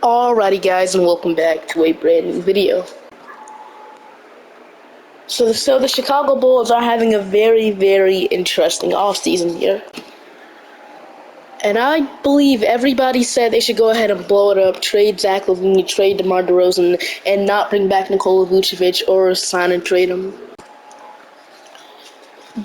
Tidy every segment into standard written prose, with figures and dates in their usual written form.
Alrighty guys, and welcome back to a brand new video. So the Chicago Bulls are having a very interesting offseason here. And I believe everybody said they should go ahead and blow it up, trade Zach LaVine, trade DeMar DeRozan, and not bring back Nikola Vucevic or sign and trade him.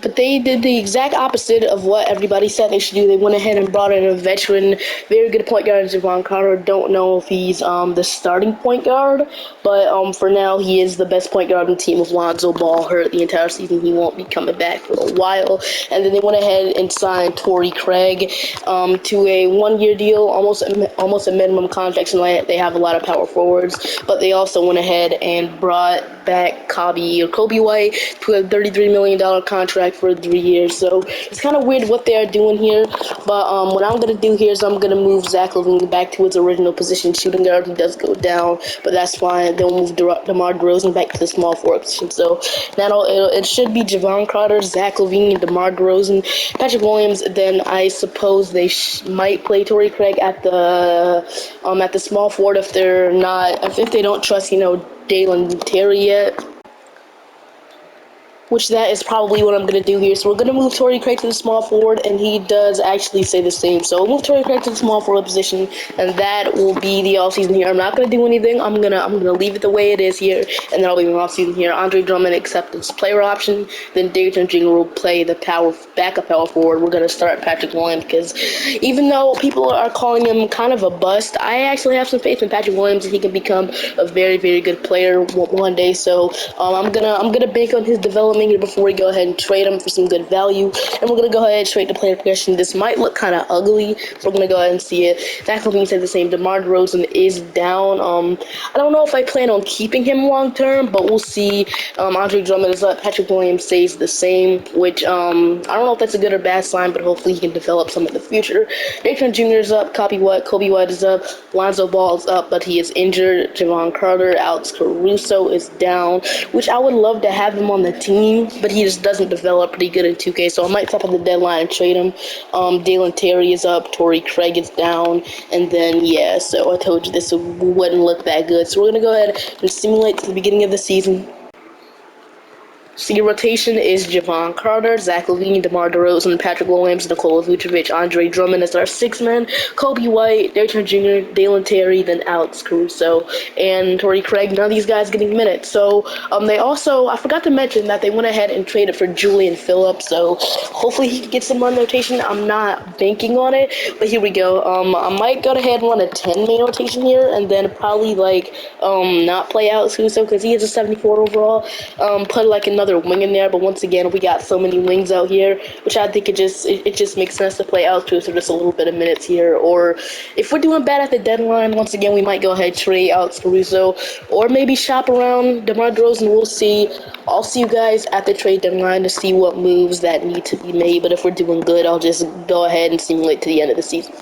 But they did the exact opposite of what everybody said they should do. They went ahead and brought in a veteran, very good point guard, Javon Carter. Don't know if he's the starting point guard, but for now he is the best point guard on the team. With Lonzo Ball hurt the entire season, he won't be coming back for a while. And then they went ahead and signed Torrey Craig to a one-year deal, almost a minimum contract. And they have a lot of power forwards, but they also went ahead and brought back Kobe White to a $33 million contract for 3 years. So it's kind of weird what they are doing here, but what I'm going to do here is I'm going to move Zach LaVine back to his original position, shooting guard. He does go down, but that's fine. They'll move DeMar DeRozan back to the small forward position. So now it should be Javon Carter, Zach LaVine, DeMar DeRozan, Patrick Williams. Then I suppose they might play Torrey Craig at the small forward if they don't trust Dalen Terry yet. Which that is probably what I'm going to do here. So we're going to move Torrey Craig to the small forward, and he does actually say the same. So we'll move Torrey Craig to the small forward position, and that will be the offseason here. I'm not going to do anything. I'm gonna leave it the way it is here, and that'll be my offseason here. Andre Drummond accepts his player option. Then Dayton Jr. will play the backup power forward. We're going to start Patrick Williams because even though people are calling him kind of a bust, I actually have some faith in Patrick Williams that he can become a very good player one day. So I'm gonna bank on his development here before we go ahead and trade him for some good value. And we're going to go ahead and trade the player progression. This might look kind of ugly, so we're going to go ahead and see it. Zach LaVine said the same. DeMar DeRozan is down. I don't know if I plan on keeping him long term, but we'll see. Andre Drummond is up. Patrick Williams stays the same, which I don't know if that's a good or bad sign, but hopefully he can develop some in the future. Dayton Jr. is up. Kobe White is up. Lonzo Ball is up, but he is injured. Javon Carter, Alex Caruso is down, which I would love to have him on the team, but he just doesn't develop pretty good in 2K, so I might stop at the deadline and trade him. Dalen Terry is up, Torrey Craig is down, and then, yeah, so I told you this wouldn't look that good. So we're going to go ahead and simulate to the beginning of the season. So your rotation is Javon Carter, Zach LaVine, DeMar DeRozan, Patrick Williams, Nikola Vucevic, Andre Drummond as our sixth man, Kobe White, Dayton Jr., Dalen Terry, then Alex Caruso, and Torrey Craig. None of these guys getting minutes. So they also, I forgot to mention that they went ahead and traded for Julian Phillips. So hopefully he can get some run rotation. I'm not banking on it, but here we go. I might go ahead and run a 10-man rotation here, and then probably not play Alex Caruso because he is a 74 overall. Put another wing in there, but once again we got so many wings out here, which I think it just makes sense to play Alex Caruso just a little bit of minutes here. Or if we're doing bad at the deadline, once again we might go ahead and trade Alex Caruso, or maybe shop around DeMar DeRozan. We'll see. I'll see you guys at the trade deadline to see what moves that need to be made, but if we're doing good, I'll just go ahead and simulate to the end of the season.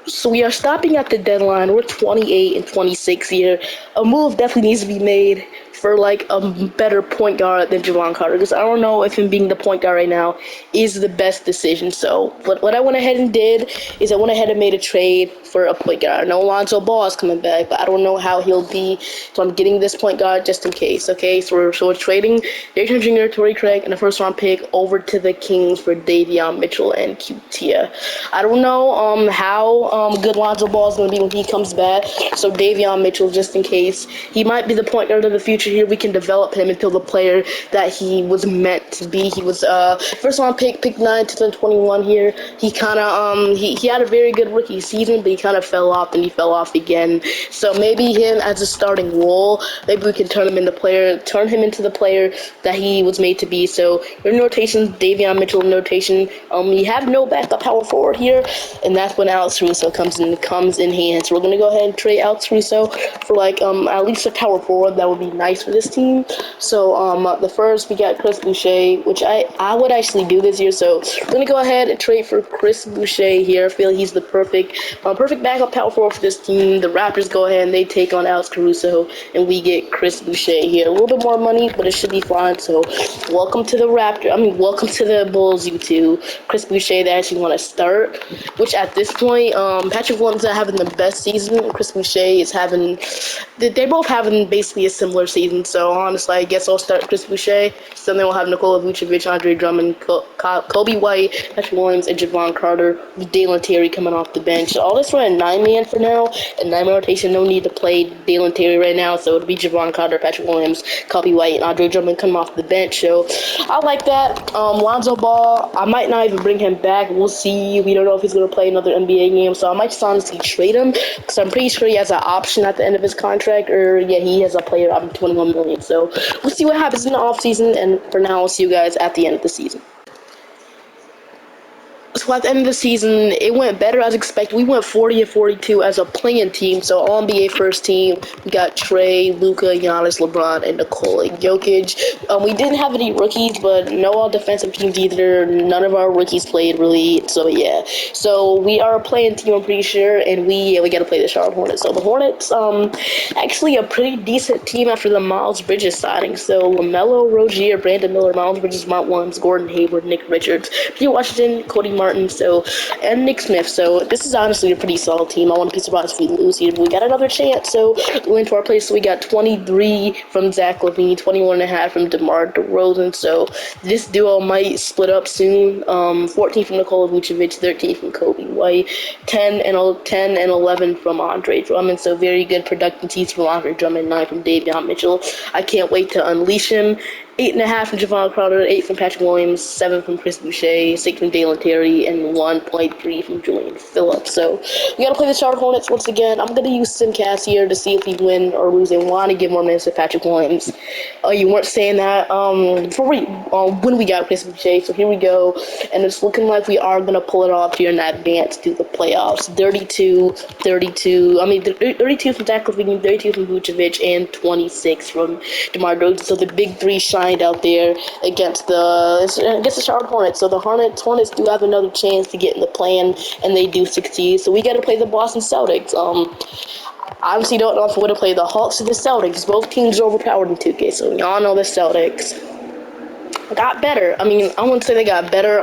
So we are stopping at the deadline. We're 28 and 26 here. A move definitely needs to be made for a better point guard than Javon Carter, because I don't know if him being the point guard right now is the best decision. So what I went ahead and did is I went ahead and made a trade for a point guard. I know Lonzo Ball is coming back, but I don't know how he'll be, so I'm getting this point guard just in case. Okay, so we're trading Dayton Jr., Torrey Craig, and a first-round pick over to the Kings for Davion Mitchell and Cutia. I don't know how good Lonzo Ball is going to be when he comes back, so Davion Mitchell, just in case, he might be the point guard of the future here. We can develop him until the player that he was meant to be. He was first round pick 9 to 21 here. He kind of he had a very good rookie season, but he kind of fell off, and he fell off again. So maybe him as a starting role, maybe we can turn him into the player that he was made to be. So your notations, Davion Mitchell notation. You have no backup power forward here, and that's when Alex Caruso comes in hands. So we're gonna go ahead and trade Alex Caruso for at least a power forward. That would be nice picks for this team. So the first we got Chris Boucher, which I would actually do this year. So we're gonna go ahead and trade for Chris Boucher here. I feel he's the perfect backup power forward for this team. The Raptors go ahead and they take on Alex Caruso, and we get Chris Boucher here. A little bit more money, but it should be fine. So welcome to the welcome to the Bulls, you two. Chris Boucher, they actually want to start, which at this point, Patrick Williams is having the best season. Chris Boucher is having, they're both having basically a similar season. So honestly, I guess I'll start Chris Boucher. So then we'll have Nikola Vucevic, Andre Drummond, Kobe White, Patrick Williams, and Javon Carter, with Dalen Terry coming off the bench. So all this running 9-man for now, and 9-man rotation. No need to play Dalen Terry right now. So it'll be Javon Carter, Patrick Williams, Kobe White, and Andre Drummond coming off the bench. So I like that. Lonzo Ball, I might not even bring him back. We'll see. We don't know if he's going to play another NBA game. So I might just honestly trade him, because I'm pretty sure he has an option at the end of his contract. Or, yeah, he has a player option, $21 million. So we'll see what happens in the offseason. And for now, I'll see you guys at the end of the season. So at the end of the season, it went better as expected. We went 40-42 as a playing team. So all NBA first team, we got Trey, Luka, Giannis, LeBron, and Nikola Jokic. We didn't have any rookies, but no all defensive teams either. None of our rookies played really. So yeah. So we are a playing team, I'm pretty sure, and we got to play the Charlotte Hornets. So the Hornets, actually a pretty decent team after the Miles Bridges signing. So LaMelo, Rozier, Brandon Miller, Miles Bridges, Mark Williams, Gordon Hayward, Nick Richards, P. Washington, Cody Martin, and Nick Smith. So this is honestly a pretty solid team. I wouldn't be surprised if we lose here, but we got another chance. So we went to our place. So we got 23 from Zach LaVine, 21.5 from DeMar DeRozan. So this duo might split up soon. 14 from Nikola Vucevic, 13 from Kobe White, 10 and 11 from Andre Drummond. So very good productive teams from Andre Drummond, 9 from Davion Mitchell. I can't wait to unleash him. 8.5 from Javon Carter, 8 from Patrick Williams, 7 from Chris Boucher, 6 from Dalen Terry, and 1.3 from Julian Phillips. So we gotta play the Charlotte Hornets once again. I'm gonna use Simcast here to see if we win or lose and want to give more minutes to Patrick Williams. You weren't saying that when we got Chris Boucher. So here we go, and it's looking like we are gonna pull it off here in advance to the playoffs. 32 from Zach LaVine, 32 from Vucevic, and 26 from DeMar DeRozan. So the big three shined out there against the Charlotte Hornets. So the Hornets do have another chance to get in the play-in, and they do succeed. So we got to play the Boston Celtics. I honestly don't know if we're going to play the Hawks or the Celtics. Both teams are overpowered in 2K, so y'all know the Celtics got better. I wouldn't say they got better.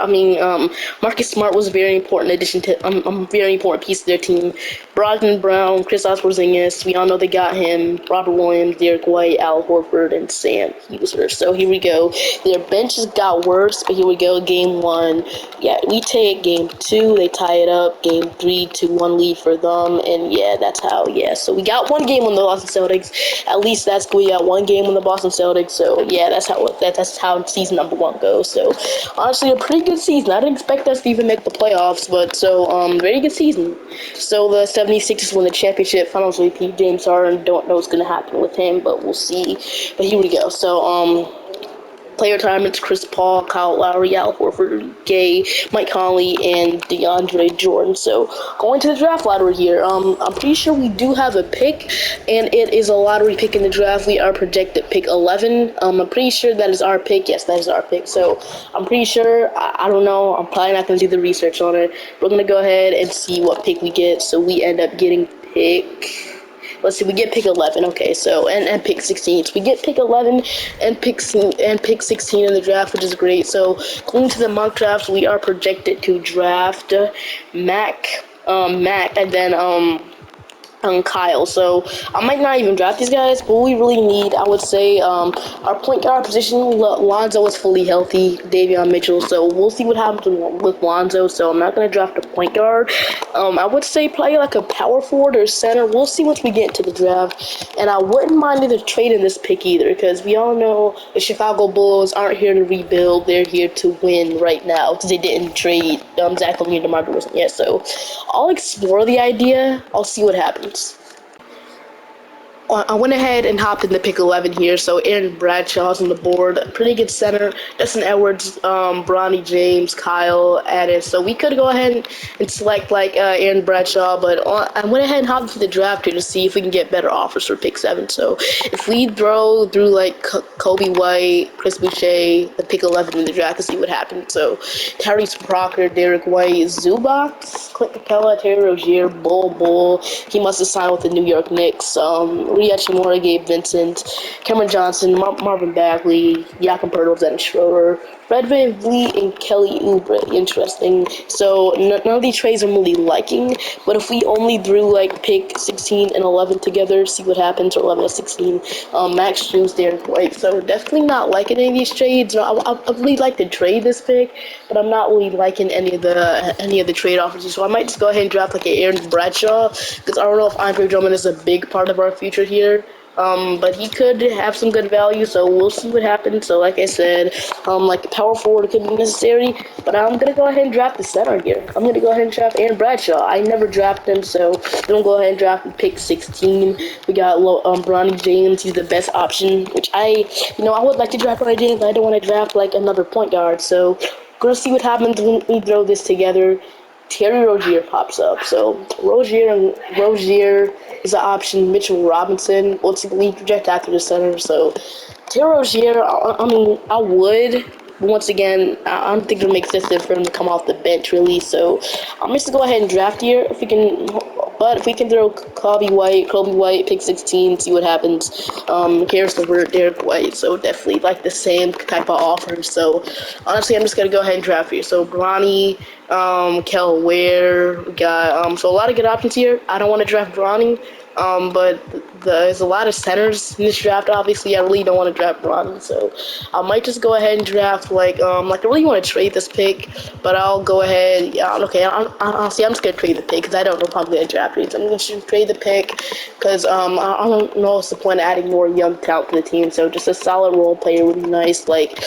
Marcus Smart was a very important addition to, very important piece of their team. Brogdon Brown, Kristaps Porzingis, we all know they got him. Robert Williams, Derek White, Al Horford, and Sam Husler. So here we go. Their benches got worse, but here we go. Game 1. Yeah, we take game 2. They tie it up. Game 3, 2-1 lead for them. And yeah, that's how. Yeah, so we got one game on the Boston Celtics. At least that's good. We got one game on the Boston Celtics. So yeah, that's how season number 1 goes. So honestly, a pretty good season. I didn't expect us to even make the playoffs, but very good season. So the 76ers win the championship. Finals MVP James Harden. Don't know what's gonna happen with him, but we'll see. But here we go. So player retirements: Chris Paul, Kyle Lowry, Al Horford, Gay, Mike Conley, and DeAndre Jordan. So going to the draft lottery here. I'm pretty sure we do have a pick, and it is a lottery pick in the draft. We are projected pick 11. I'm pretty sure that is our pick. Yes, that is our pick. So I'm pretty sure. I don't know. I'm probably not going to do the research on it. We're going to go ahead and see what pick we get. So we end up getting pick. Let's see, we get pick 11. Okay, so and pick 16. So we get pick 11 and pick 16 in the draft, which is great. So going to the mock draft, we are projected to draft Mac, and then Kyle. So I might not even draft these guys, but we really need, I would say, our point guard position. Lonzo is fully healthy, Davion Mitchell. So we'll see what happens with Lonzo. So I'm not gonna draft a point guard. I would say play like a power forward or center. We'll see once we get into the draft. And I wouldn't mind either trading this pick either, because we all know the Chicago Bulls aren't here to rebuild. They're here to win right now, because they didn't trade Zach LaVine and DeMar DeRozan yet. So I'll explore the idea. I'll see what happens. I went ahead and hopped into pick 11 here, so Aaron Bradshaw's on the board. Pretty good center. Justin Edwards, Bronny James, Kyle Addis. So we could go ahead and select like Aaron Bradshaw, but I went ahead and hopped into the draft here to see if we can get better offers for pick 7. So if we throw through like Kobe White, Chris Boucher, the pick 11 in the draft to see what happens. So Tyrese Proctor, Derek White, Zubac, Clint Capella, Terry Rozier, Bull. He must have signed with the New York Knicks. Rhea Hachimura, Gabe Vincent, Cameron Johnson, Marvin Bagley, Jakob Poeltl, Dennis Schroeder, Fred VanVleet, and Kelly Oubre. Interesting. So none of these trades I'm really liking, but if we only threw like pick 16 and 11 together, see what happens, or 11 and 16, Max Strus, Derek White. So definitely not liking any of these trades. I really like to trade this pick, but I'm not really liking any of the trade offers. So I might just go ahead and draft like an Aaron Bradshaw, because I don't know if Andre Drummond is a big part of our future here. But he could have some good value, so we'll see what happens. So like I said, like power forward could be necessary, but I'm gonna go ahead and draft the center here. I'm gonna go ahead and draft Aaron Bradshaw. I never draft him, so we're gonna go ahead and draft him pick 16. We got Bronny James. He's the best option, which I would like to draft Bronny James, but I don't want to draft like another point guard. So we're gonna see what happens when we throw this together. Terry Rozier pops up. So Rozier is an option. Mitchell Robinson, what's the league project after the center? So Terry Rozier, I mean, I would. But once again, I don't think it makes sense for him to come off the bench, really. So I'm just going to go ahead and draft here. If we can throw Kobe White, pick 16, see what happens. Harrison LeVert, Derek White. So definitely like the same type of offers. So honestly, I'm just going to go ahead and draft here. So Bronny, Kel Ware, we got so a lot of good options here. I don't want to draft Bronny, but there's a lot of centers in this draft. Obviously, I really don't want to draft Bronny, so I might just go ahead and draft like I really want to trade this pick, but I'll go ahead. Yeah, okay. Honestly, I'm just gonna trade the pick because I don't know if I'm gonna draft it. So I'm gonna trade the pick because I don't know what's the point of adding more young talent to the team. So just a solid role player would be nice, like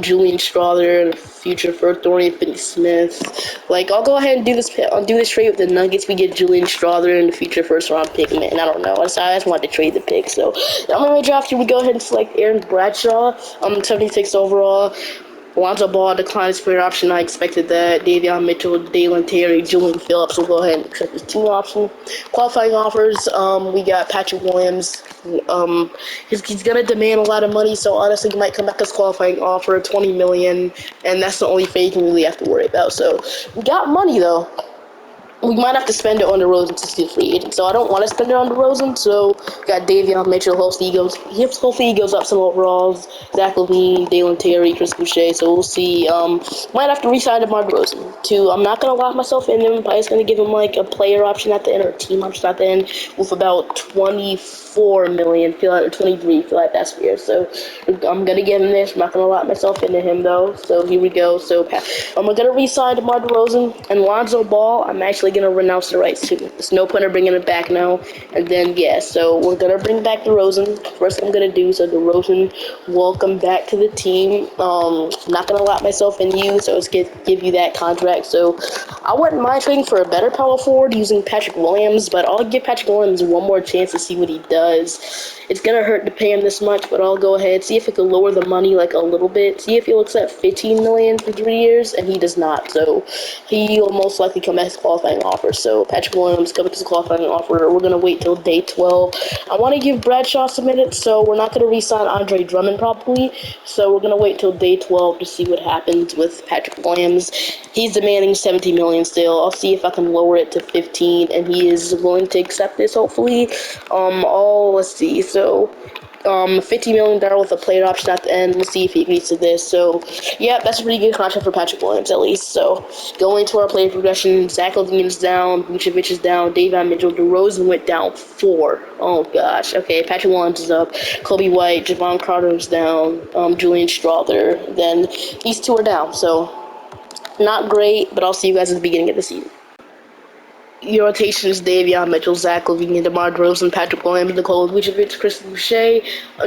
Julian Strawther, future first Dorian Finney-Smith. Like I'll go ahead and do this. I'll do this trade with the Nuggets. We get Julian Strawther in the future first round pick, man. I don't know. I just wanted to trade the pick. So I'm gonna draft here. We go ahead and select Aaron Bradshaw. 76 overall. Lonzo Ball declined his player option. I expected that. Davion Mitchell, Dalen Terry, Julian Phillips will go ahead and accept his team option. Qualifying offers, we got Patrick Williams. He's gonna demand a lot of money, so honestly, he might come back as qualifying offer, $20 million, and that's the only fake you really have to worry about. So we got money though. We might have to spend it on DeRozan to see free agent. So I don't want to spend it on DeRozan. So we got Davion Mitchell. Hopefully he goes up some overalls. Zach LaVine, Dalen Terry, Chris Boucher. So we'll see. Might have to re-sign DeMar DeRozan. Too. I'm not gonna lock myself in him. I'm just gonna give him like a player option at the end or a team option at the end with about 24 million. Feel like 23. Feel like that's fair. So I'm gonna give him this. I'm not gonna lock myself into him though. So here we go. So I'm gonna re-sign DeMar DeRozan and Lonzo Ball. I'm actually gonna renounce the rights to. There's no point in bringing it back now. And then so we're gonna bring back DeRozan. First thing I'm gonna do, so DeRozan, welcome back to the team. Not gonna lock myself in you, so let's give you that contract. So I wouldn't mind trading for a better power forward using Patrick Williams, but I'll give Patrick Williams one more chance to see what he does. It's gonna hurt to pay him this much, but I'll go ahead, see if it can lower the money like a little bit. See if he'll accept $15 million for 3 years, and he does not. So he will most likely come as qualifying offer. So Patrick Williams coming as a qualifying offer. We're gonna wait till day 12. I want to give Bradshaw some minutes, so we're not gonna re-sign Andre Drummond probably. So we're gonna wait till day 12 to see what happens with Patrick Williams. He's demanding $17 million still. I'll see if I can lower it to 15, and he is willing to accept this. Hopefully, let's see. So $50 million with a player option at the end. We'll see if he agrees to this. So, yeah, that's a pretty good contract for Patrick Williams, at least. So, going to our player progression, Zach LaVine is down, Vucevic is down, Davion Mitchell, DeRozan went down 4. Oh, gosh. Okay, Patrick Williams is up, Kobe White, Javon Carter is down, Julian Strawther. Then these two are down. So, not great, but I'll see you guys at the beginning of the season. Your rotation is Davion Mitchell, Zach LaVine, DeMar DeRozan, Patrick Williams, Nikola Vucevic, Chris Boucher,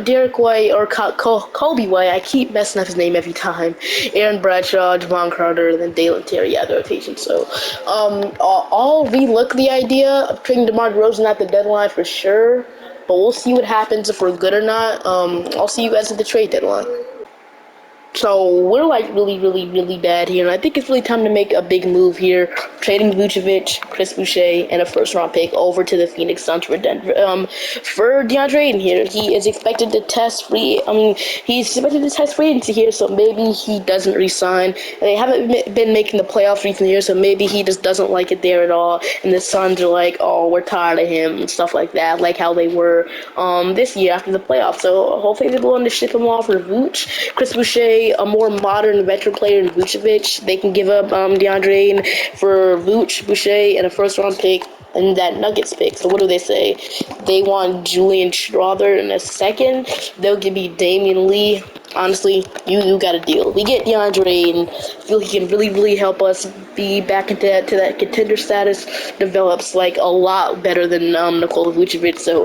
Derek White, or Kobe White. I keep messing up his name every time. Aaron Bradshaw, Javon Carter, and then Dalen Terry at the rotation. So, I'll relook the idea of trading DeMar DeRozan at the deadline for sure. but we'll see what happens if we're good or not. I'll see you guys at the trade deadline. So we're like really, really, really bad here, and I think it's really time to make a big move here, trading Vucevic, Chris Boucher, and a first-round pick over to the Phoenix Suns for Denver. For DeAndre Ayton here, he is expected to test free. He's expected to test free agency here, so maybe he doesn't resign. And they haven't been making the playoffs recent years, so maybe he just doesn't like it there at all. And the Suns are like, oh, we're tired of him and stuff like that, like how they were this year after the playoffs. So hopefully they're willing to ship him off for Vooch, Chris Boucher, a more modern veteran player in Vucevic. They can give up DeAndre Ayton for Vooch, Boucher, and a first-round pick and that Nuggets pick. So what do they say? They want Julian Strawther in a second. They'll give me Damian Lee. Honestly, you got a deal. We get DeAndre Ayton. I feel he can really, really help us be back into that contender status. Develops like a lot better than Nikola Vucevic. So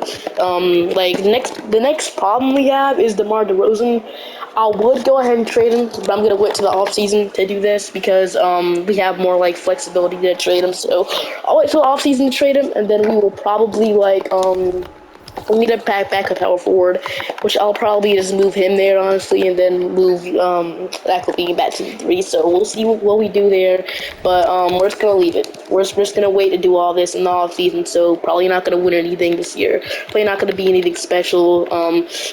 like the next problem we have is DeMar DeRozan. I would go ahead and trade him, but I'm gonna wait to the offseason to do this because we have more like flexibility to trade him. So I'll wait till the offseason to trade him, and then we will probably we need a backup power forward, which I'll probably just move him there, honestly, and then move Levine back to the 3. So we'll see what we do there, but we're just gonna leave it. We're just gonna wait to do all this in the off season. So probably not gonna win anything this year. Probably not gonna be anything special.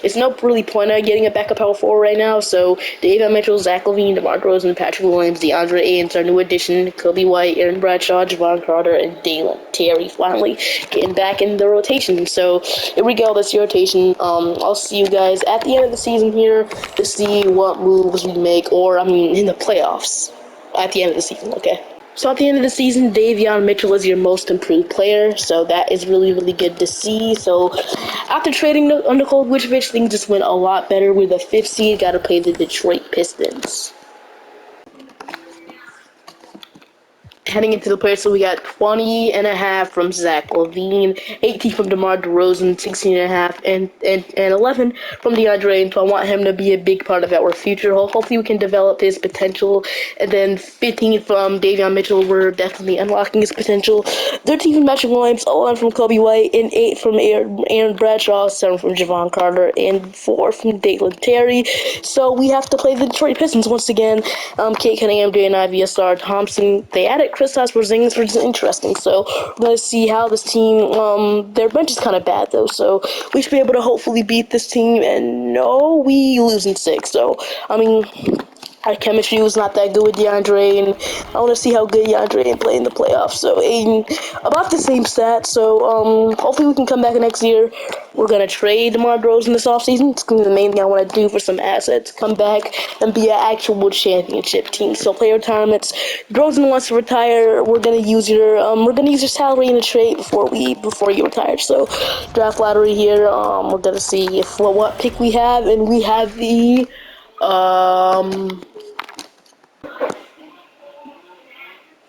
It's no really point of getting a backup power forward right now. So David Mitchell, Zach LaVine, DeMar DeRozan, Patrick Williams, DeAndre Ayton, our new addition, Kobe White, Aaron Bradshaw, Javon Carter, and Dalen Terry finally getting back in the rotation. So here we go, this rotation. I'll see you guys at the end of the season here to see what moves we make, or in the playoffs at the end of the season, okay? So at the end of the season, Davion Mitchell is your most improved player, so that is really, really good to see. So after trading Nikola Vucevic, things just went a lot better. We're the 5th seed, got to play the Detroit Pistons. Heading into the playoffs, so we got 20.5 from Zach LaVine, 18 from DeMar DeRozan, 16.5, and 11 from DeAndre Ayton. So I want him to be a big part of our future. Hopefully we can develop his potential. And then 15 from Davion Mitchell, we're definitely unlocking his potential. 13 from Patrick Williams, 11 from Kobe White, and 8 from Aaron Bradshaw, 7 from Javon Carter, and 4 from Dalen Terry. So we have to play the Detroit Pistons once again. Kate Cunningham, Jay Ivy, Star Thompson. They added Kristaps Porzingis, which is interesting. So we're gonna see how this team. Their bench is kind of bad though, so we should be able to hopefully beat this team. And no, we lose in 6. So our chemistry was not that good with DeAndre, and I want to see how good DeAndre can play in the playoffs. So Aiden, about the same stats. So hopefully we can come back next year. We're gonna trade DeMar DeRozan this offseason. It's gonna be the main thing I want to do for some assets. Come back and be an actual championship team. So player retirements. DeRozan wants to retire. We're gonna use your salary in a trade before you retire. So draft lottery here. We're gonna see what pick we have, and we have the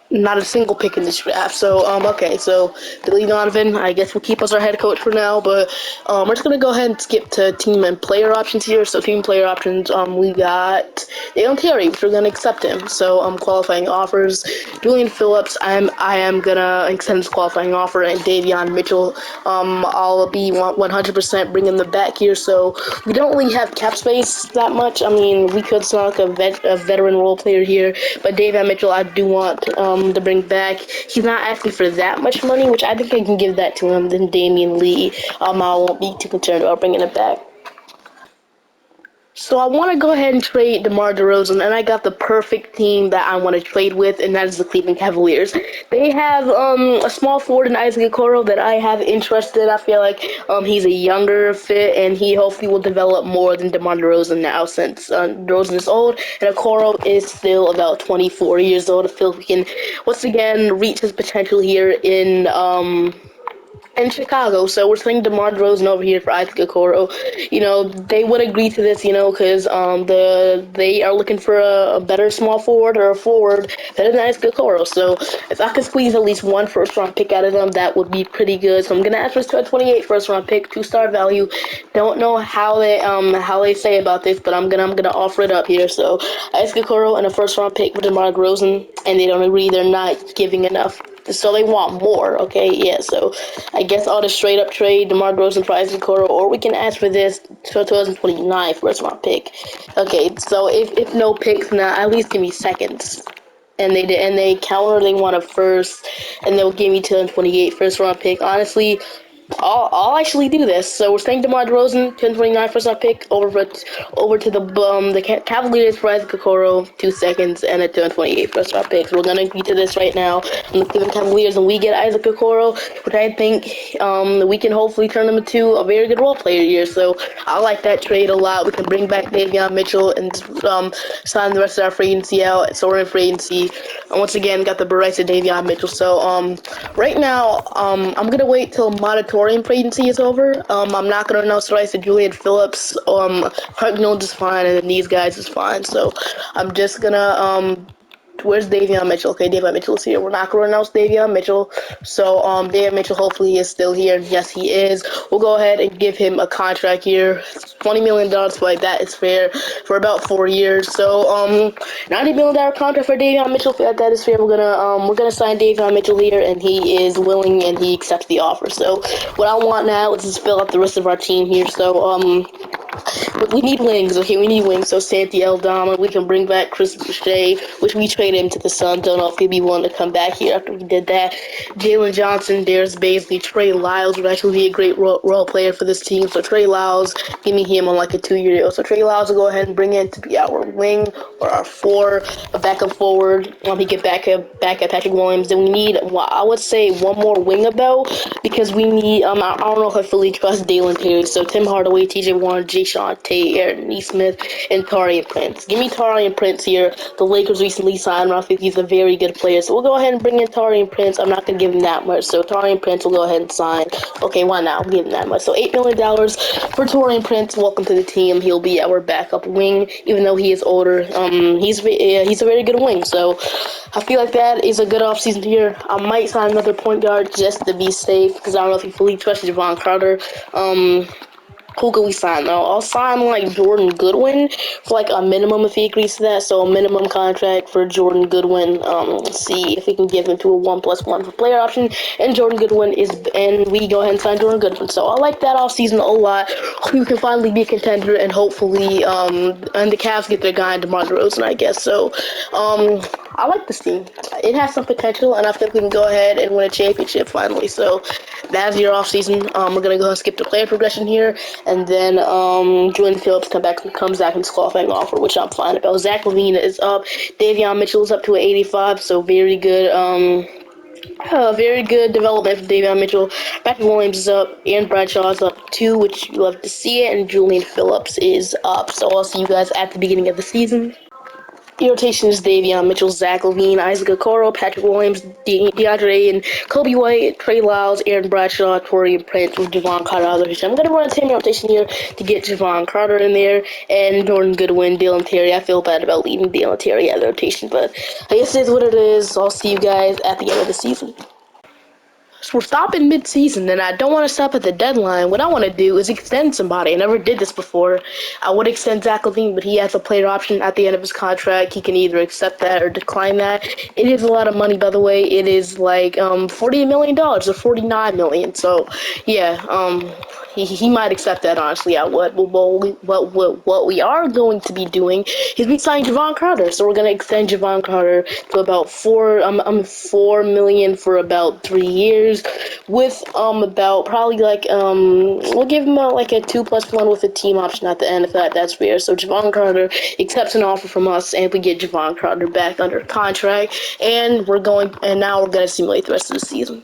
not a single pick in this draft. So, okay, so Billy Donovan, I guess, will keep us our head coach for now, but we're just going to go ahead and skip to team and player options here. So, team player options, we got Dalen Terry, which we're going to accept him. So, qualifying offers, Julian Phillips, I am going to extend his qualifying offer, and Davion Mitchell, I'll be 100% bringing them back here. So, we don't really have cap space that much. We could select a veteran role player here, but Davion Mitchell, I do want to bring back. He's not asking for that much money, which I think I can give that to him. Then Damian Lee, I won't be too concerned about bringing it back. So I want to go ahead and trade DeMar DeRozan, and I got the perfect team that I want to trade with, and that is the Cleveland Cavaliers. They have a small forward in Isaac Okoro that I have interest in. I feel like he's a younger fit, and he hopefully will develop more than DeMar DeRozan now, since DeRozan is old, and Okoro is still about 24 years old. I feel we can once again reach his potential here in Chicago. So we're sending DeMar DeRozan over here for Isaac Okoro. They would agree to this, because they are looking for a better small forward, or a forward better than Isaac Okoro. So if I could squeeze at least one first-round pick out of them, that would be pretty good. So I'm gonna ask for a 28 first-round pick, 2-star value. Don't know how they say about this, but I'm gonna offer it up here. So Isaac Okoro and a first-round pick for DeMar DeRozan, and they don't agree. They're not giving enough. so they want more. Okay, yeah. So I guess I'll just straight up trade DeMar DeRozan for Isaac Okoro, or we can ask for this 2029 first round pick. Okay, so if no picks, now at least give me seconds. And they counter, they want a first, and they'll give me 2028 first round pick. Honestly, I'll actually do this. So we're saying DeMar DeRozan, 1029 first round pick, over to the Cavaliers for Isaac Okoro, 2 seconds, and a 1028 first round pick. So we're gonna agree to this right now. I'm gonna give the Cavaliers, and we get Isaac Okoro, which I think we can hopefully turn him into a very good role player here. So I like that trade a lot. We can bring back Davion Mitchell and sign the rest of our free agency out. So we're in free agency. And once again, got the rights of Davion Mitchell. So right now, I'm gonna wait till moratorium free agency is over. I'm not gonna announce the rights to Julian Phillips. Hart Jones is fine, and then these guys is fine. So I'm just gonna where's Davion Mitchell? Okay, Davion Mitchell is here. We're not going to announce Davion Mitchell. So, Davion Mitchell hopefully is still here. Yes, he is. We'll go ahead and give him a contract here. $20 million, like that is fair for about 4 years. So, $90 million contract for Davion Mitchell. Feel like that is fair. We're gonna sign Davion Mitchell here, and he is willing and he accepts the offer. So, what I want now is just fill out the rest of our team here. So, we need wings, okay? We need wings. So Santi Aldama, we can bring back Chris Boucher, which we traded him to the Suns. Don't know if he'd be willing to come back here after we did that. Jalen Johnson, Darius Baisley, Trey Lyles would actually be a great role player for this team. So Trey Lyles, give me him on like a 2-year deal. So Trey Lyles will go ahead and bring in to be our wing or our 4, a backup forward. He get back at Patrick Williams. Then we need, I would say, one more winger though, because we need. I don't know if I fully trust Dalen Terry. So Tim Hardaway, T.J. Warren, Jay Sean Tate, Aaron Nesmith, and Taurean Prince. Give me Taurean Prince here. The Lakers recently signed him. I think he's a very good player. So we'll go ahead and bring in Taurean Prince. I'm not going to give him that much. So Taurean Prince will go ahead and sign. Okay, why not? We'll give him that much. So $8 million for Taurean Prince. Welcome to the team. He'll be our backup wing, even though he is older. He's a very good wing. So I feel like that is a good offseason here. I might sign another point guard just to be safe, because I don't know if he fully trusts Javon Carter. Who can we sign though? I'll sign like Jordan Goodwin for like a minimum if he agrees to that. So a minimum contract for Jordan Goodwin. Let's see if we can give him to a 1+1 for player option. And Jordan Goodwin and we go ahead and sign Jordan Goodwin. So I like that offseason a lot. We can finally be a contender, and hopefully and the Cavs get their guy in DeMar DeRozan, I guess. So I like this team. It has some potential, and I think we can go ahead and win a championship finally. So that's your offseason. We're gonna go ahead and skip the player progression here, and then Julian Phillips comes back and his qualifying offer, which I'm fine about. Zach LaVine is up. Davion Mitchell is up to an 85, so very good. Very good development for Davion Mitchell. Patrick Williams is up. Aaron Bradshaw is up too, which you love to see it, and Julian Phillips is up. So I'll see you guys at the beginning of the season. The rotation is Davion Mitchell, Zach LaVine, Isaac Okoro, Patrick Williams, DeAndre, and Kobe White, Trey Lyles, Aaron Bradshaw, Taurean Prince, with Javon Carter out of the rotation. I'm going to run a 10 rotation here to get Javon Carter in there, and Jordan Goodwin, Dalen Terry. I feel bad about leaving Dalen Terry out of the rotation, but I guess it is what it is. I'll see you guys at the end of the season. So we're stopping mid-season, and I don't want to stop at the deadline. What I want to do is extend somebody. I never did this before. I would extend Zach LaVine, but he has a player option at the end of his contract. He can either accept that or decline that. It is a lot of money, by the way. It is like $40 million or $49 million. So, yeah, he might accept that, honestly. What we are going to be doing is we signing Javon Carter. So we're going to extend Javon Carter to about $4 million for about 3 years, with about probably like we'll give him like a 2+1 with a team option at the end, if that's fair. So Javon Carter accepts an offer from us, and we get Javon Carter back under contract, and now we're gonna simulate the rest of the season.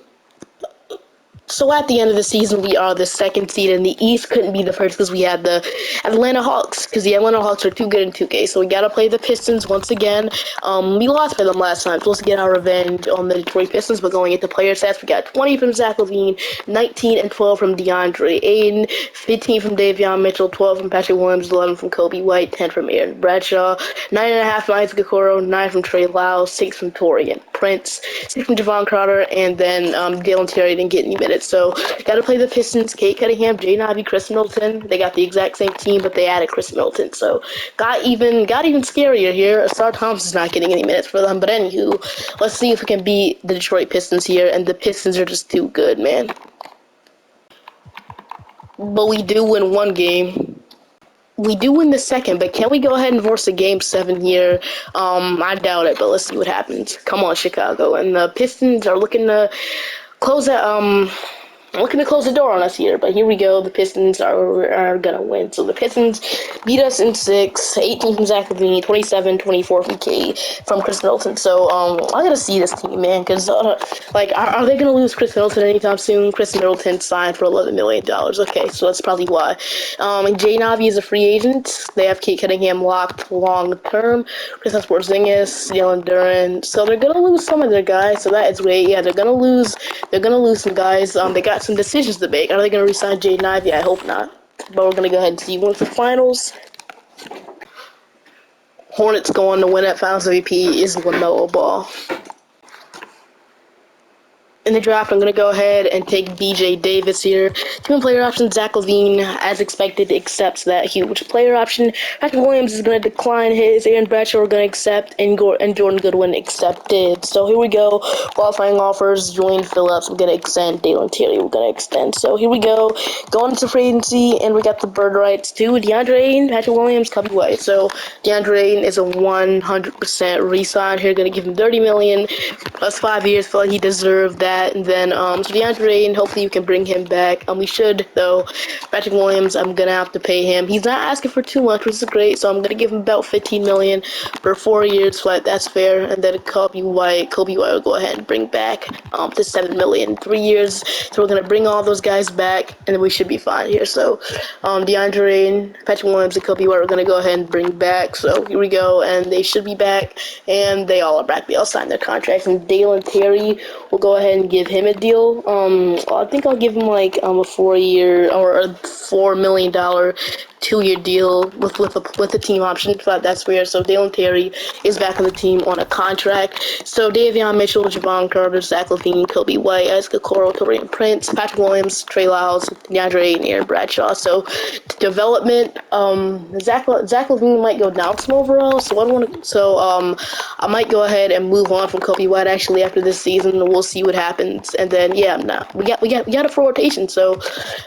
So at the end of the season, we are the second seed in the East. Couldn't be the first because we had the Atlanta Hawks, because the Atlanta Hawks are too good in 2K. So we got to play the Pistons once again. We lost by them last time. Supposed to get our revenge on the Detroit Pistons, but going into player stats, we got 20 from Zach LaVine, 19 and 12 from DeAndre Ayton, 15 from Davion Mitchell, 12 from Patrick Williams, 11 from Kobe White, 10 from Aaron Bradshaw, 9.5 from Isaac Okoro, 9 from Trey Lyles, 6 from Taurean Prince, 6 from Javon Carter, and then Dalen Terry didn't get any minutes. So got to play the Pistons. Kate Cunningham, Jay Navi, Chris Middleton. They got the exact same team, but they added Chris Middleton. So got even scarier here. Star Thompson's not getting any minutes for them. But anywho, let's see if we can beat the Detroit Pistons here. And the Pistons are just too good, man. But we do win one game. We do win the second, but can we go ahead and force a game 7 here? I doubt it, but let's see what happens. Come on, Chicago. And the Pistons are looking to close that, looking to close the door on us here, but here we go. The Pistons are gonna win. So the Pistons beat us in 6, 18 from Zach LaVine, 27, 24 from from Chris Middleton. So I gotta see this team, man, because are they gonna lose Chris Middleton anytime soon? Chris Middleton signed for $11 million. Okay, so that's probably why. And Jay Navi is a free agent. They have Kate Cunningham locked long term. Chris Porzingis, Jalen Duren. So they're gonna lose some of their guys. So that is great. Yeah, they're gonna lose. They're gonna lose some guys. They got some decisions to make. Are they going to resign Jaden Ivey? I hope not. But we're going to go ahead and see. Once the finals, Hornets going to win at Finals MVP is LaMelo Ball. In the draft, I'm going to go ahead and take BJ Davis here. Team player option, Zach LaVine, as expected, accepts that huge player option. Patrick Williams is going to decline his. Aaron Bradshaw are going to accept, and Jordan Goodwin accepted. So here we go. Qualifying offers, Julian Phillips, we're going to extend. Dalen Terry, we're going to extend. So here we go. Going into free agency, and we got the bird rights to DeAndre Ayton, Patrick Williams, Cubby White. So DeAndre Ayton is a 100% re-sign here. Going to give him $30 million plus 5 years. Feel like he deserved that. And then, so DeAndre Ayton, hopefully you can bring him back. We should, though. Patrick Williams, I'm going to have to pay him. He's not asking for too much, which is great, so I'm going to give him about $15 million for 4 years, so that's fair. And then Kobe White will go ahead and bring back to $7 million, 3 years. So we're going to bring all those guys back, and then we should be fine here. So DeAndre Ayton, Patrick Williams, and Kobe White we're going to go ahead and bring back. So here we go, and they should be back, and they all are back. They all signed their contracts, and Dalen Terry will go ahead and give him a deal. I think I'll give him like a 4-year or a $4 million 2-year deal with a team option. But that's weird. So Dalen Terry is back on the team on a contract. So Davion Mitchell, Javon Carter, Zach LaVine, Kobe White, Isaac Okoro, Torian Prince, Patrick Williams, Trey Lyles, DeAndre, and Aaron Bradshaw. So development, Zach LaVine might go down some overall. I might go ahead and move on from Kobe White actually after this season. We'll see what happens. And then we got a full rotation. So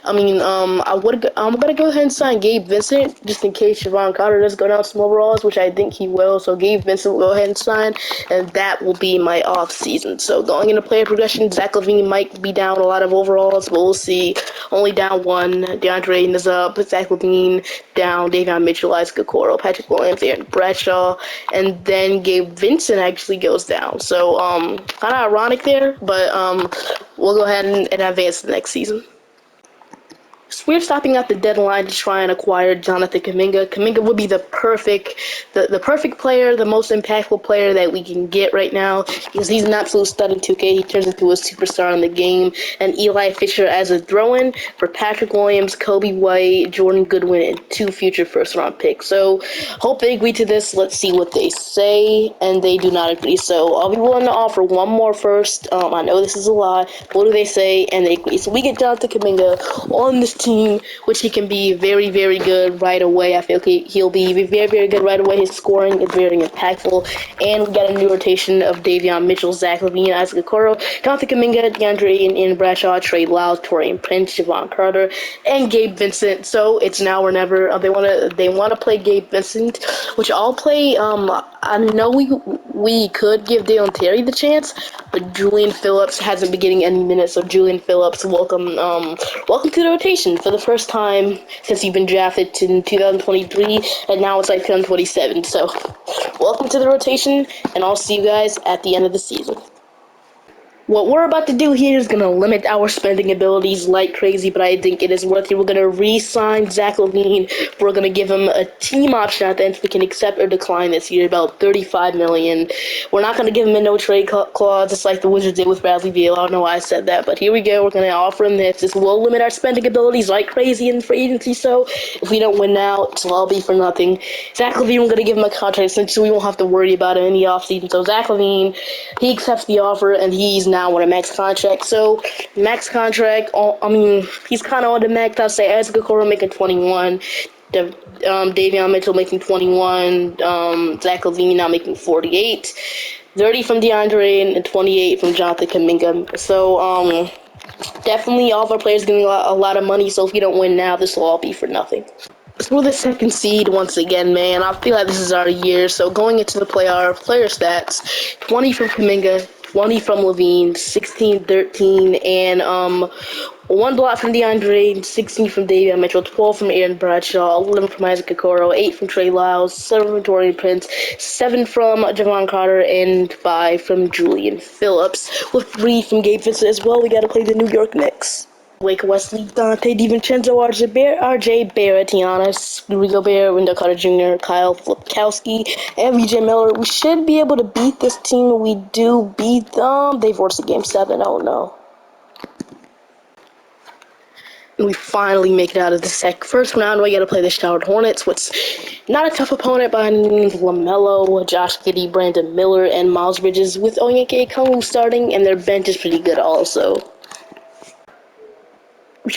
I'm gonna go ahead and sign Gabe Vincent just in case Javon Carter does go down some overalls, which I think he will. So Gabe Vincent will go ahead and sign, and that will be my off season. So going into player progression, Zach LaVine might be down a lot of overalls, but we'll see. Only down 1. DeAndre Ayton is up. Zach LaVine down. Davion Mitchell, Isaac Okoro, Patrick Williams, Aaron Bradshaw, and then Gabe Vincent actually goes down. So kind of ironic there, but we'll go ahead and advance to the next season. So we're stopping at the deadline to try and acquire Jonathan Kuminga. Kuminga would be the perfect player, the most impactful player that we can get right now because he's an absolute stud in 2K. He turns into a superstar in the game. And Eli Fisher as a throw-in for Patrick Williams, Kobe White, Jordan Goodwin, and 2 future first-round picks. So hope they agree to this. Let's see what they say. And they do not agree. So I'll be willing to offer one more first. I know this is a lot. What do they say? And they agree. So we get Jonathan Kuminga on this team, which he can be very, very good right away. I feel he'll be very, very good right away. His scoring is very impactful. And we got a new rotation of Davion Mitchell, Zach LaVine, Isaac Okoro, Jonathan Kuminga, DeAndre and Bradshaw, Trey Lyles, Torian Prince, Javon Carter, and Gabe Vincent. So it's now or never. They want to play Gabe Vincent, which I'll play. I know we could give Dalen Terry the chance, but Julian Phillips hasn't been getting any minutes. So Julian Phillips, welcome to the rotation for the first time since you've been drafted in 2023, and now it's like 2027. So welcome to the rotation, and I'll see you guys at the end of the season. What we're about to do here is going to limit our spending abilities like crazy, but I think it is worth it. We're going to re-sign Zach LaVine. We're going to give him a team option at the end so we can accept or decline this year, about $35 million. We're not going to give him a no-trade clause, just like the Wizards did with Bradley Beal. I don't know why I said that, but here we go. We're going to offer him this. This will limit our spending abilities like crazy in free agency, so if we don't win now, it'll all be for nothing. Zach LaVine, we're going to give him a contract so we won't have to worry about it in the offseason. So Zach LaVine, he accepts the offer, and he's now on a max contract. So max contract, I mean, he's kind of on the max. I'll say Isaac Okoro making 21, Davion Mitchell making 21, Zach LaVine now making 48, 30 from DeAndre and 28 from Jonathan Kuminga. So definitely all of our players getting a lot of money. So if we don't win now, this will all be for nothing. So we're the second seed once again, man. I feel like this is our year. So going into the player stats, 20 from Kuminga, 20 from LaVine, 16, 13, and one block from DeAndre, 16 from Davion Mitchell, 12 from Aaron Bradshaw, 11 from Isaac Okoro, 8 from Trey Lyles, 7 from Taurean Prince, 7 from Javon Carter, and 5 from Julian Phillips, with 3 from Gabe Vincent as well. We got to play the New York Knicks. Wake Wesley, Dante DiVincenzo, RJ Barrett, Giannis, Rudy Gobert, Wendell Carter Jr., Kyle Flipkowski, and VJ Miller. We should be able to beat this team. We do beat them. They forced a game 7. Oh no. And we finally make it out of the first round. We got to play the Charlotte Hornets, which not a tough opponent by any means. LaMelo, Josh Giddey, Brandon Miller, and Miles Bridges with Onyeka Okongwu starting, and their bench is pretty good also.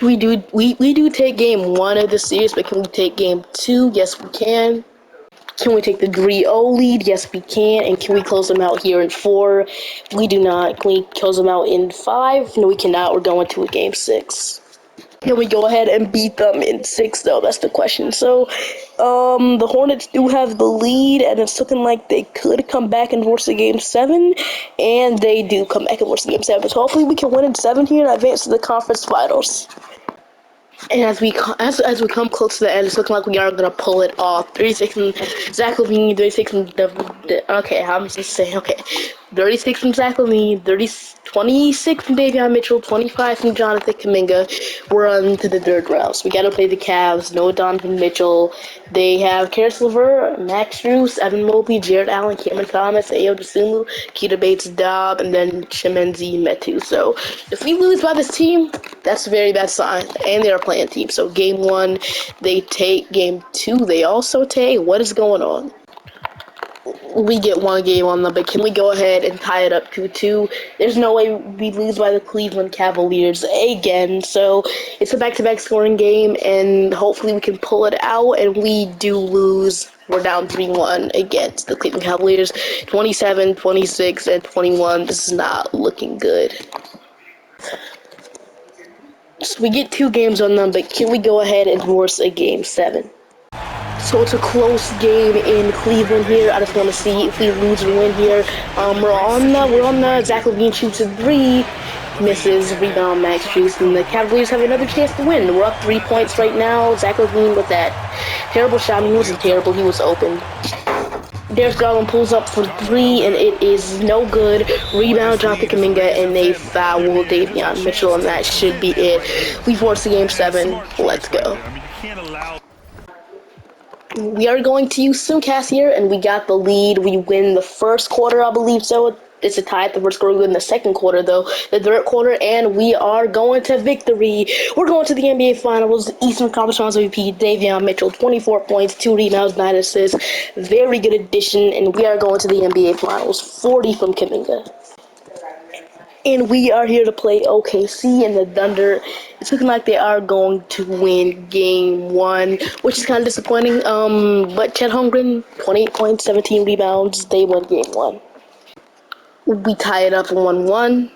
We do take game 1 of the series, but can we take game 2? Yes, we can. Can we take the 3-0 lead? Yes, we can. And can we close them out here in 4? We do not. Can we close them out in 5? No, we cannot. We're going to a game 6. Can we go ahead and beat them in 6, though? That's the question. So, the Hornets do have the lead, and it's looking like they could come back and force a game 7, and they do come back and force a game 7. So hopefully we can win in 7 here and advance to the conference finals. And as we come close to the end, it's looking like we are gonna pull it off. 36 from Zach LaVine, 36 from okay, I'm just saying, okay. 36 from Zach LaVine, 26 from Davion Mitchell, 25 from Jonathan Kuminga. We're on to the third round. So we gotta play the Cavs, no Donovan Mitchell. They have Karis LeVert, Max Strus, Evan Mobley, Jared Allen, Cameron Thomas, Ayo Dosunmu, Keita Bates-Diop, and then Chimenzi Metu. So if we lose by this team, that's a very bad sign. And they are playing team. So game 1, they take. Game 2, they also take. What is going on? We get 1 game on them, but can we go ahead and tie it up 2-2? There's no way we lose by the Cleveland Cavaliers again. So it's a back-to-back scoring game, and hopefully we can pull it out, and we do lose. We're down 3-1 against the Cleveland Cavaliers. 27, 26, and 21. This is not looking good. So we get 2 games on them, but can we go ahead and force a game 7? So it's a close game in Cleveland here. I just want to see if we lose or win here. We're on the Zach LaVine shoots a 3, misses, rebound Max Strus, and the Cavaliers have another chance to win. We're up 3 points right now. Zach LaVine with that terrible shot. I mean, he wasn't terrible. He was open. Darius Garland pulls up for 3, and it is no good. Rebound, Jonathan Kuminga, and they foul Davion Mitchell, and that should be it. We force the game 7. Let's go. We are going to use Simcast here, and we got the lead. We win the first quarter, I believe so. It's a tie at the first quarter. We win the second quarter, though. The third quarter, and we are going to victory. We're going to the NBA Finals. Eastern Conference Finals MVP, Davion Mitchell, 24 points, 2 rebounds, 9 assists. Very good addition, and we are going to the NBA Finals. 40 from Kuminga. And we are here to play OKC and the Thunder. It's looking like they are going to win game 1, which is kind of disappointing. But Chet Holmgren, 28 points, 17 rebounds. They won game 1. We tie it up 1-1.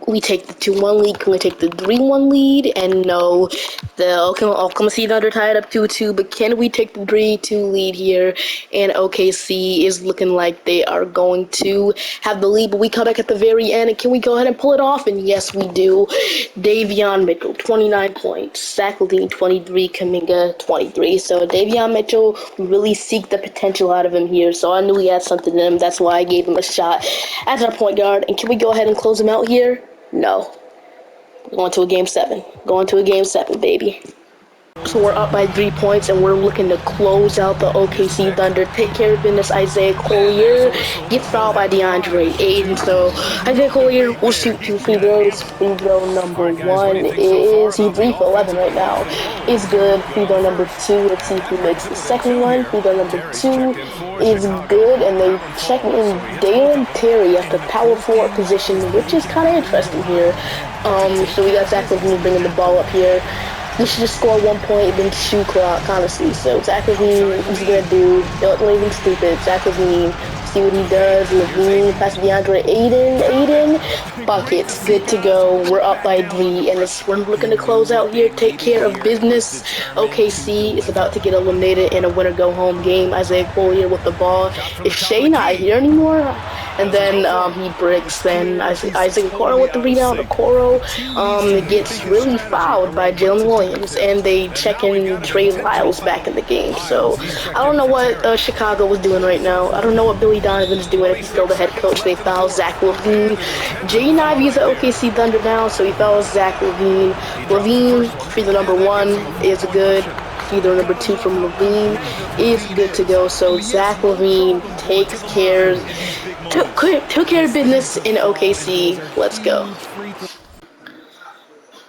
We take the 2-1 lead. Can we take the 3-1 lead? And no, The Oklahoma City Thunder tied up 2-2, but can we take the 3-2 lead here? And OKC is looking like they are going to have the lead, but we come back at the very end, and can we go ahead and pull it off? And yes, we do. Davion Mitchell, 29 points. Zach LaVine, 23. Kuminga, 23. So Davion Mitchell, we really seek the potential out of him here, so I knew he had something in him. That's why I gave him a shot as our point guard. And can we go ahead and close him out here? No. Going to a game 7. Going to a game 7, baby. So we're up by 3 points, and we're looking to close out the OKC Thunder. Take care of business. Isaiah Collier gets fouled by DeAndre Ayton. So Isaiah Collier will shoot 2 free throws. Free throw number 1 is, he's 3 for 11 right now, is good. Free throw number 2, let's see who makes the second one. Free throw number 2 is good, and they check in Dalen Terry at the power forward position, which is kind of interesting here. So we got Zach LaVine bringing the ball up here. We should just score 1 point, then shoot clock, honestly. So Zach LaVine, what's he gonna do? Don't do anything stupid. Zach LaVine, see what he does. LaVine, pass DeAndre Ayton. Ayton, buckets, good to go. We're up by 3, and we're looking to close out here. Take care of business. OKC is about to get eliminated in a winner-go-home game. Isaiah Collier with the ball. Is Shea not here anymore? And then he breaks. Then Isaac Okoro with the rebound. Okoro gets really fouled by Jalen Williams, and they check in Trey Lyles back in the game. So I don't know what Chicago was doing right now. I don't know what Billy Donovan's doing. If he's still the head coach, they foul Zach LaVine. Jaden Ivey's at OKC Thunder now, so he fouls Zach LaVine. LaVine, free throw number 1 is good. Free throw number 2 from LaVine is good to go. So Zach LaVine took care of business in OKC. Let's go.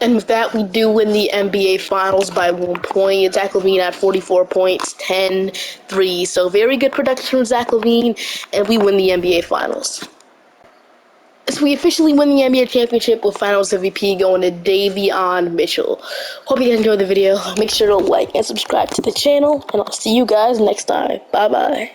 And with that, we do win the NBA Finals by 1 point. Zach LaVine had 44 points, 10-3. So very good production from Zach LaVine, and we win the NBA Finals. So we officially win the NBA Championship with Finals MVP going to Davion Mitchell. Hope you guys enjoyed the video. Make sure to like and subscribe to the channel, and I'll see you guys next time. Bye-bye.